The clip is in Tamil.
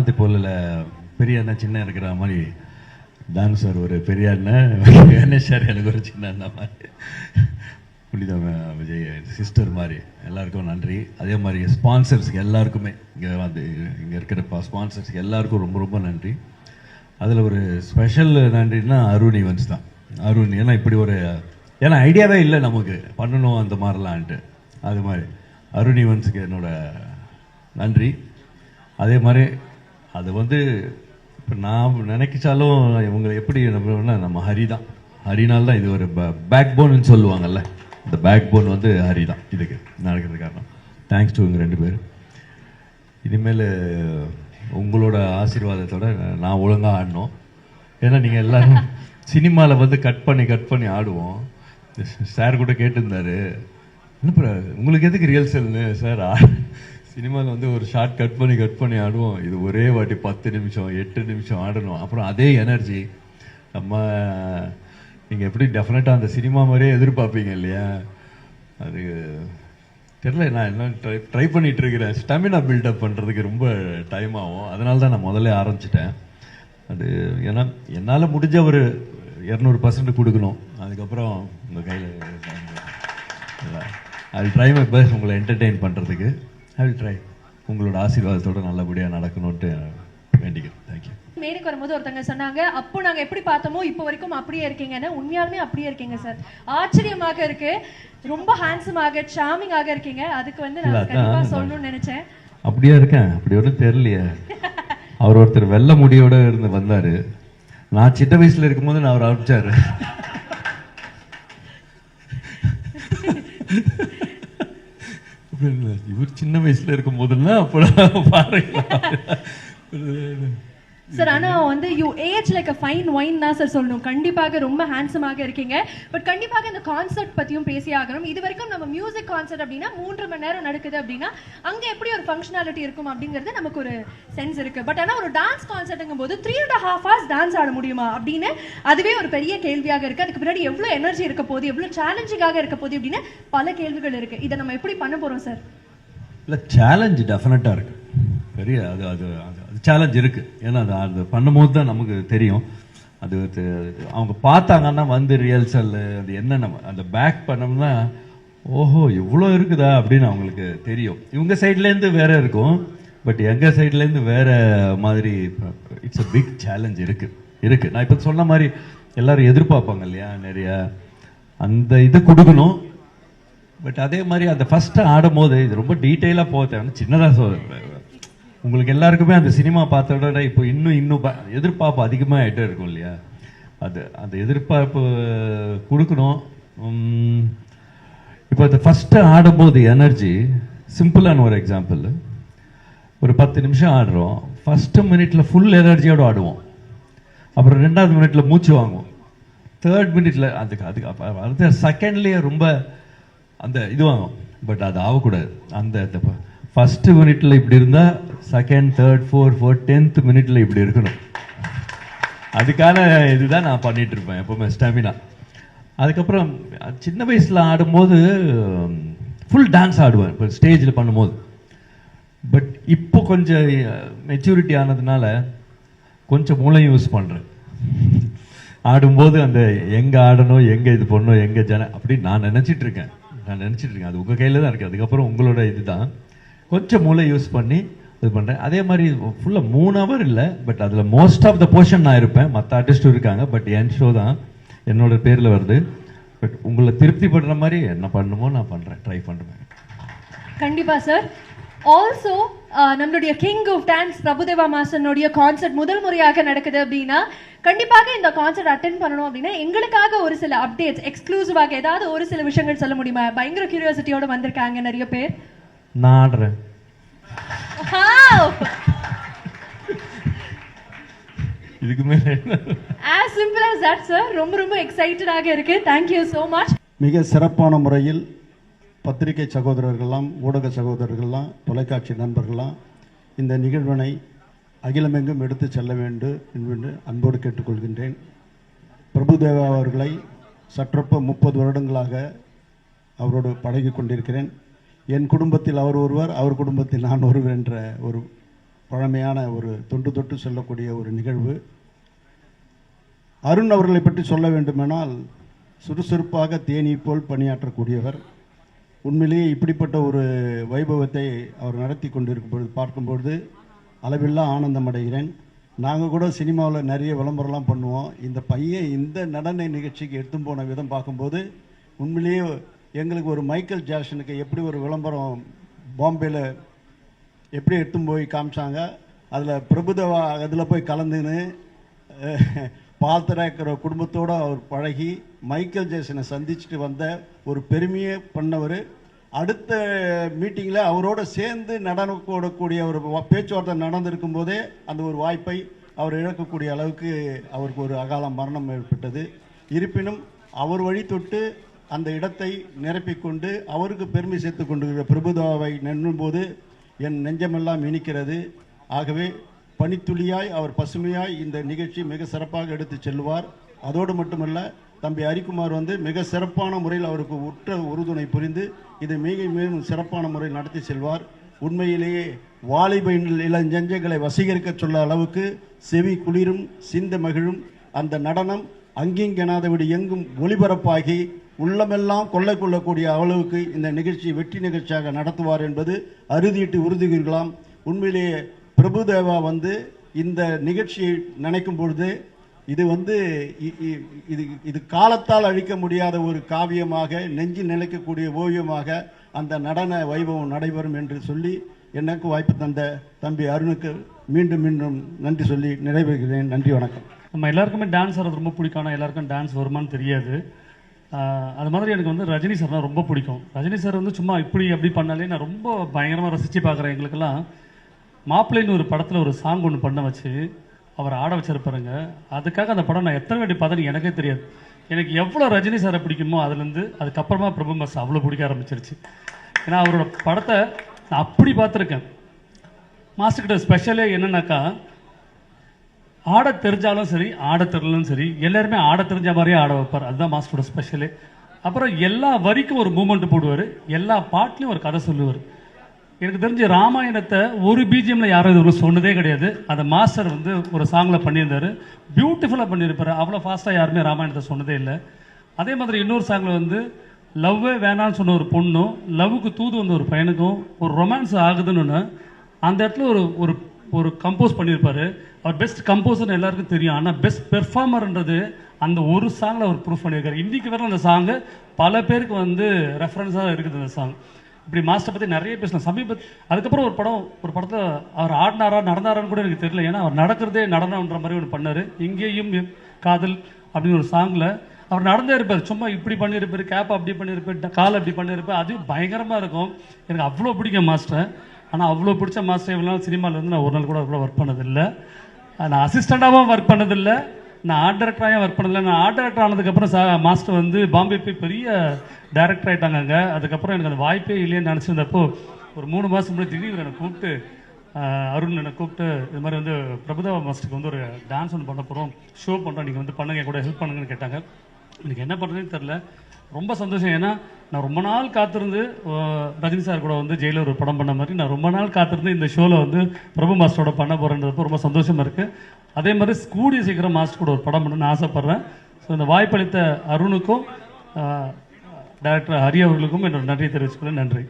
வானத்தை போல பெரிய அண்ணன் சின்ன இருக்கிற மாதிரி டான்ஸர் ஒரு பெரிய அண்ணன், கணேஷ் சார் எனக்கு ஒரு சின்ன அண்ணன் மாதிரி, புனித விஜய் சிஸ்டர் மாதிரி எல்லாருக்கும் நன்றி. அதே மாதிரி ஸ்பான்சர்ஸுக்கு எல்லாருக்குமே இங்கே இருக்கிற ஸ்பான்சர்ஸுக்கு எல்லாருக்கும் ரொம்ப ரொம்ப நன்றி. அதில் ஒரு ஸ்பெஷல் நன்றின்னா அருண் ஈவெண்ட்ஸ் தான். அருண் ஏன்னா இப்படி ஒரு ஏன்னா ஐடியாவே இல்லை நமக்கு பண்ணணும் அந்த மாதிரிலான்ட்டு, அது மாதிரி அருண் ஈவெண்ட்ஸுக்கு என்னோட நன்றி. அதே மாதிரி அது இப்போ நான் நினைக்கிச்சாலும் இவங்களை எப்படி நம்ம ஹரி தான், ஹரினால் தான் இது ஒரு பேக் போன்னு சொல்லுவாங்கல்ல, இந்த பேக் போன் ஹரி தான் இதுக்கு நடக்கிறது காரணம். தேங்க்ஸ் டு இவங்க 2 பேர். இனிமேல் உங்களோட ஆசீர்வாதத்தோட நான் ஒழுங்காக ஆடணும். ஏன்னா நீங்கள் எல்லோரும் சினிமாவில் கட் பண்ணி ஆடுவோம். சார் கூட கேட்டிருந்தாரு, என்ன உங்களுக்கு எதுக்கு ரிஹர்சல்னு. சார் சினிமாவில் ஒரு ஷார்ட் கட் பண்ணி ஆடுவோம், இது ஒரே வாட்டி 10 நிமிஷம் 8 நிமிஷம் ஆடணும். அப்புறம் அதே எனர்ஜி நீங்கள் எப்படி டெஃபினட்டாக அந்த சினிமா மாதிரியே எதிர்பார்ப்பீங்க இல்லையா, அது தெரியல. நான் என்ன ட்ரை பண்ணிகிட்டு இருக்கிறேன், ஸ்டாமினா பில்டப் பண்ணுறதுக்கு ரொம்ப டைம் ஆகும். அதனால தான் நான் முதல்ல ஆரம்பிச்சிட்டேன். அது ஏன்னா என்னால் முடிஞ்ச ஒரு 200% கொடுக்கணும். அதுக்கப்புறம் உங்கள் கையில் I will try my best உங்களை என்டர்டெயின் பண்ணுறதுக்கு. I will try. உங்களோட ஆசீர்வாதத்தோடு நல்லபடியாக நடக்கணும்ட்டு வேண்டிக்கிறேன். தேங்க்யூ. மேடைக்கு வரும்போது ஒருத்தங்க சொன்னாங்க, அப்போ நாங்க எப்படி பார்த்தோமோ இப்போ வரைக்கும் அப்படியே இருக்கீங்கன்னு. உண்மையாலுமே அப்படியே இருக்கீங்க சார். ஆச்சரியமாக இருக்கு. ரொம்ப ஹேண்ட்ஸமாக சார்மிங்காக இருக்கீங்க. அதுக்கு நான் கண்டிப்பா சொல்லணும்னு நினைச்சேன். அப்படியே இருக்கேன், அப்படி ஒன்றும் தெரியலையே. அவர் ஒருத்தர் வெள்ளை முடியோட இருந்து வந்தாரு, நான் சின்ன வயசுல இருக்கும்போது நான் அவர் அனுப்பிச்சாரு. இவர் சின்ன வயசுல இருக்கும் போதெல்லாம் அப்ப பாருங்க சார். ஆனா you age like a fine wine தான் சார் சொல்லணும். கண்டிப்பாக ரொம்ப ஹேண்ட்ஸமாக இருக்கீங்க. பட் கண்டிப்பாக இந்த கான்சர்ட் பத்தியும் பேசி ஆகணும். இது வரைக்கும் நம்ம மியூசிக் கான்சர்ட் அப்படின்னா 3 மணி நேரம் நடக்குது அப்படின்னா அங்க எப்படி ஒரு ஃபங்க்ஷனாலிட்டி இருக்கும் அப்படிங்கிறது நமக்கு ஒரு சென்ஸ் இருக்கு. பட் ஆனா ஒரு டான்ஸ் கான்சர்ட்ங்கும் போது 3.5 hours டான்ஸ் ஆட முடியுமா அப்படின்னு அதுவே ஒரு பெரிய கேள்வியாக இருக்கு. அதுக்கு பின்னாடி எவ்வளவு எனர்ஜி இருக்க போகுது, எவ்வளவு சேலஞ்சிங்காக இருக்க போகுது அப்படின்னு பல கேள்விகள் இருக்கு. இதை நம்ம எப்படி பண்ண போறோம் சார்? இல்லை, சேலஞ்ச் டெஃபினட்டா இருக்கு, பெரிய அது அது அது சேலஞ்ச் இருக்கு. ஏன்னா அது பண்ணும்போது தான் நமக்கு தெரியும். அது அவங்க பார்த்தாங்கன்னா ரியல்சல் அது என்ன அந்த பேக் பண்ணோம்னா ஓஹோ இவ்வளோ இருக்குதா அப்படின்னு அவங்களுக்கு தெரியும். இவங்க சைட்லேருந்து வேற இருக்கும், பட் எங்கள் சைட்லேருந்து வேற மாதிரி. இட்ஸ் அ பிக் சேலஞ்ச் இருக்கு. நான் இப்போ சொன்ன மாதிரி எல்லாரும் எதிர்பார்ப்பாங்க இல்லையா, நிறைய அந்த இது கொடுக்கணும். பட் அதே மாதிரி அந்த ஃபர்ஸ்ட் ஆடும் போது இது ரொம்ப டீட்டெயிலாக போக தேவை. சின்னதாக உங்களுக்கு எல்லாருக்குமே அந்த சினிமா பார்த்தோட இப்போ இன்னும் எதிர்பார்ப்பு அதிகமாக ஆகிட்டே இருக்கும் இல்லையா, அது அந்த எதிர்பார்ப்பு கொடுக்கணும். இப்போ அந்த ஃபஸ்ட்டு ஆடும்போது எனர்ஜி சிம்பிளான ஒரு எக்ஸாம்பிள், ஒரு 10 நிமிஷம் ஆடுறோம். ஃபஸ்ட்டு மினிட்ல ஃபுல் எனர்ஜியோடு ஆடுவோம், அப்புறம் 2வது மினிட்ல மூச்சு வாங்குவோம், 3rd மினிட்ல அதுக்கு அடுத்த செகண்ட்லேயே ரொம்ப அந்த இது வாங்கும். பட் அது ஆகக்கூடாது. அந்த ஃபர்ஸ்ட் மினிட்ல இப்படி இருந்தா 2nd 3rd 4th 10th மினிட்ல இப்படி இருக்கணும். அதுக்கான இதுதான் நான் பண்ணிட்டு இருப்பேன் எப்பவுமே, ஸ்டாமினா. அதுக்கப்புறம் சின்ன வயசுல ஆடும்போது ஃபுல் டான்ஸ் ஆடுவேன் இப்போ ஸ்டேஜில் பண்ணும்போது. பட் இப்போ கொஞ்சம் மெச்சூரிட்டி ஆனதுனால கொஞ்சம் மூளையும் யூஸ் பண்ணுறேன். ஆடும்போது அந்த எங்கே ஆடணும், எங்கே இது பண்ணணும், எங்கே அப்படின்னு நான் நினச்சிட்டு இருக்கேன். அது உங்கள் கையில் தான் இருக்குது. அதுக்கப்புறம் உங்களோட இதுதான். கொஞ்சம் மூளை யூஸ் பண்ணி இது பண்ணுறேன். அதே மாதிரி ஃபுல்லாக 3 hour இல்லை, பட் அதில் மோஸ்ட் ஆஃப் த போர்ஷன் நான் இருப்பேன். மற்ற ஆர்டிஸ்டும் இருக்காங்க, பட் என் ஷோ தான் என்னோட பேரில் வருது. பட் உங்களை திருப்தி படுற மாதிரி என்ன பண்ணணுமோ நான் பண்ணுறேன், ட்ரை பண்ணுறேன். கண்டிப்பாக சார். ஆல்சோ நம்மளுடைய கிங் ஆஃப் டான்ஸ் பிரபுதேவா மாஸ்டருடைய கான்சர்ட் முதல் முறையாக நடக்குது அப்படின்னா கண்டிப்பாக இந்த கான்சர்ட் அட்டென்ட் பண்ணணும் அப்படின்னா எங்களுக்காக ஒரு சில அப்டேட்ஸ் எக்ஸ்க்ளூசிவாக ஏதாவது ஒரு சில விஷயங்கள் சொல்ல முடியுமா? பயங்கர கியூரியாசிட்டியோட வந்திருக்காங்க நிறைய பேர். நான் ஆடுறேன். இதுக்கு மேல as simple as that sir. ரொம்ப ரொம்ப எக்ஸைட்டடாக இருக்கு. thank you so much. மிக சிறப்பான முறையில் பத்திரிகை சகோதரர்கள்லாம், ஊடக சகோதரர்கள்லாம், தொலைக்காட்சி நண்பர்கள்லாம் இந்த நிகழ்வினை அகிலமெங்கும் எடுத்து செல்ல வேண்டும் என்று அன்போடு கேட்டுக்கொள்கின்றேன். பிரபுதேவா அவர்களை சற்றொப்ப 30 வருடங்களாக அவரோடு பழகி கொண்டிருக்கிறேன். என் குடும்பத்தில் அவர் ஒருவர், அவர் குடும்பத்தில் நான் ஒருவர் என்ற ஒரு பழமையான ஒரு தொன்று தொட்டு செல்லக்கூடிய ஒரு நிகழ்வு. அருண் அவர்களை பற்றி சொல்ல வேண்டுமானால் சுறுசுறுப்பாக தேனீ போல் பணியாற்றக்கூடியவர். உண்மையிலேயே இப்படிப்பட்ட ஒரு வைபவத்தை அவர் நடத்தி கொண்டிருக்கும் பொழுது பார்க்கும்பொழுது அளவில்லா ஆனந்தம் அடைகிறேன். நாங்கள் கூட சினிமாவில் நிறைய விளம்பரம்லாம் பண்ணுவோம். இந்த பையன் இந்த நடன நிகழ்ச்சிக்கு எடுத்து போன விதம் பார்க்கும்போது உண்மையிலேயே எங்களுக்கு ஒரு மைக்கேல் ஜாக்சனுக்கு எப்படி ஒரு விளம்பரம் பாம்பேயில் எப்படி எடுத்து போய் காமிச்சாங்க, அதில் பிரபுதேவா அதில் போய் கலந்துன்னு பாத்திராக்கிற குடும்பத்தோடு அவர் பழகி மைக்கேல் ஜாக்சனை சந்திச்சுட்டு வந்த ஒரு பெருமையை பண்ணவர். அடுத்த மீட்டிங்கில் அவரோட சேர்ந்து நடனம் கூடக்கூடிய ஒரு பேச்சுவார்த்தை நடந்திருக்கும் போதே அந்த ஒரு வாய்ப்பை அவர் இழக்கக்கூடிய அளவுக்கு அவருக்கு ஒரு அகால மரணம் ஏற்பட்டது. இருப்பினும் அவர் வழி தொட்டு அந்த இடத்தை நிரப்பிக்கொண்டு அவருக்கு பெருமை சேர்த்து கொண்டிருக்கிற பிரபுதாவை நின்னும்போது என் நெஞ்சமெல்லாம் இனிக்கிறது. ஆகவே பனித்துளியாய் அவர் பசுமையாய் இந்த நிகழ்ச்சி மிக சிறப்பாக எடுத்து செல்வார். அதோடு மட்டுமல்ல, தம்பி ஹரிக்குமார் மிக சிறப்பான முறையில் அவருக்கு உற்ற உறுதுணை புரிந்து இதை மேலும் சிறப்பான முறையில் நடத்தி செல்வார். உண்மையிலேயே வாலிப இளஞ்செஞ்சங்களை வசீகரிக்க சொல்ல அளவுக்கு செவி குளிரும் சிந்த மகிழும் அந்த நடனம் அங்கிங்கெனாதபடி எங்கும் ஒளிபரப்பாகி உள்ளமெல்லாம் கொள்ளை கொள்ளக்கூடிய அளவுக்கு இந்த நிகழ்ச்சி வெற்றி நிகழ்ச்சியாக நடத்துவார் என்பது அறுதியிட்டு உறுதிகளாம். உண்மையிலேயே பிரபுதேவா இந்த நிகழ்ச்சியை நினைக்கும் பொழுது இது இது காலத்தால் அழிக்க முடியாத ஒரு காவியமாக நெஞ்சில் நிலைக்கக்கூடிய ஓவியமாக அந்த நடன வைபவம் நடைபெறும் என்று சொல்லி எனக்கு வாய்ப்பு தந்த தம்பி அருணுக்கு மீண்டும் மீண்டும் நன்றி சொல்லி நிறைவேறுகிறேன். நன்றி, வணக்கம். நம்ம எல்லாருக்குமே டான்ஸ் ஆடுறது ரொம்ப பிடிக்கும். ஆனால் எல்லாருக்கும் டான்ஸ் வருமானு தெரியாது. அது மாதிரி எனக்கு ரஜினி சார்னா ரொம்ப பிடிக்கும். ரஜினி சார் சும்மா இப்படி அப்படி பண்ணாலே நான் ரொம்ப பயங்கரமாக ரசித்து பார்க்குறேன். எங்களுக்கெல்லாம் மாப்பிள்ளைன்னு ஒரு படத்தில் ஒரு சாங் ஒன்று பண்ண வச்சு அவர் ஆட வச்சிருப்பாருங்க. அதுக்காக அந்த படம் நான் எத்தனை வாட்டி பார்த்தேன்னு எனக்கே தெரியாது. எனக்கு எவ்வளோ ரஜினி சாரை பிடிக்குமோ அதுலேருந்து அதுக்கப்புறமா பிரபு மாஸ் அவ்வளோ பிடிக்க ஆரம்பிச்சிருச்சு. ஏன்னா அவரோட படத்தை நான் அப்படி பார்த்துருக்கேன். மாஸ்டர்கிட்ட ஸ்பெஷலே என்னன்னாக்கா, ஆட தெரிஞ்சாலும் சரி ஆட தெரியலும் சரி எல்லாருமே ஆட தெரிஞ்ச மாதிரியே ஆட வைப்பார். அதுதான் மாஸ்டரோட ஸ்பெஷலே. அப்புறம் எல்லா வரிக்கும் ஒரு மூமெண்ட் போடுவார், எல்லா பாட்லையும் ஒரு கதை சொல்லுவார். எனக்கு தெரிஞ்ச ராமாயணத்தை ஒரு பிஜிஎம்ல யாரும் இது சொன்னதே கிடையாது. அந்த மாஸ்டர் ஒரு சாங்கில் பண்ணியிருந்தார், பியூட்டிஃபுல்லாக பண்ணியிருப்பார். அவ்வளோ ஃபாஸ்ட்டாக யாருமே ராமாயணத்தை சொன்னதே இல்லை. அதே மாதிரி இன்னொரு சாங்கில் லவ்வே வேணான்னு சொன்ன ஒரு பொண்ணும் லவ்வுக்கு தூது ஒரு பையனுக்கும் ஒரு ரொமான்ஸ் ஆகுதுன்னு அந்த இடத்துல ஒரு ஒரு கம்போஸ் பண்ணியிருப்பார். அவர் பெஸ்ட் கம்போசர்னு எல்லாருக்கும் தெரியும். ஆனால் பெஸ்ட் பெர்ஃபார்மர்ன்றது அந்த ஒரு சாங்கில் அவர் ப்ரூவ் பண்ணியிருக்காரு. இன்றைக்கு வர அந்த சாங்கு பல பேருக்கு ரெஃபரன்ஸாக இருக்குது. அந்த சாங் இப்படி மாஸ்டர் பற்றி நிறைய பேசலாம். அதுக்கப்புறம் ஒரு படத்தில் அவர் ஆடினாரா நடந்தாரான்னு கூட எனக்கு தெரியல. ஏன்னா அவர் நடக்கிறதே நடனம்ன்ற மாதிரி ஒன்று பண்ணார். இங்கேயும் காதல் அப்படின்னு ஒரு சாங்கில் அவர் நடந்தே இருப்பார். சும்மா இப்படி பண்ணியிருப்பார், கேப் அப்படி பண்ணியிருப்பார், கால் அப்படி பண்ணியிருப்பார். அதுவும் பயங்கரமாக இருக்கும். எனக்கு அவ்வளோ பிடிக்கும் மாஸ்டர். ஆனால் அவ்வளோ பிடிச்ச மாஸ்டர் இவ்வளோ நாள் சினிமாவில் நான் ஒரு நாள் கூட அவ்வளோ ஒர்க் பண்ணதில்லை. நான் அசிஸ்டண்ட்டாகவும் ஒர்க் பண்ணதில்லை, நான் ஆர்ட் டைரக்டராகவும் ஒர்க் பண்ணதில்லை. நான் ஆர்ட் டைரக்டர் ஆனதுக்கப்புறம் மாஸ்டர் பாம்பே போய் பெரிய டைரக்டர் ஆகிட்டாங்க. அதுக்கப்புறம் எனக்கு அந்த வாய்ப்பே இல்லைன்னு நினச்சிருந்தப்போ ஒரு 3 மாதம் முன்னாடி திடீர்னு என்னை கூப்பிட்டு அருண் என்னை கூப்பிட்டு இது மாதிரி பிரபுதேவா மாஸ்டருக்கு ஒரு டான்ஸ் ஒன்று பண்ண போகிறோம், ஷோ பண்ணுறோம், நீங்கள் பண்ணுங்க, கூட ஹெல்ப் பண்ணுங்கன்னு கேட்டாங்க. எனக்கு என்ன பண்ணுறதுன்னு தெரில. ரொம்ப சந்தோஷம். ஏன்னா நான் ரொம்ப நாள் காத்திருந்து ரஜினி சார் கூட ஜெயிலர் ஒரு படம் பண்ண மாதிரி நான் ரொம்ப நாள் காத்திருந்து இந்த ஷோவில் பிரபு மாஸ்டரோட பண்ண போகிறேன்றப்போ ரொம்ப சந்தோஷமாக இருக்குது. அதே மாதிரி கூடிய சீக்கிரம் மாஸ்டர் கூட ஒரு படம் பண்ணணும்னு ஆசைப்பட்றேன். ஸோ இந்த வாய்ப்பளித்த அருணுக்கும் டைரக்டர் ஹரி அவர்களுக்கும் என்னோட நன்றி தெரிவிச்சுக்கிறேன். நன்றி.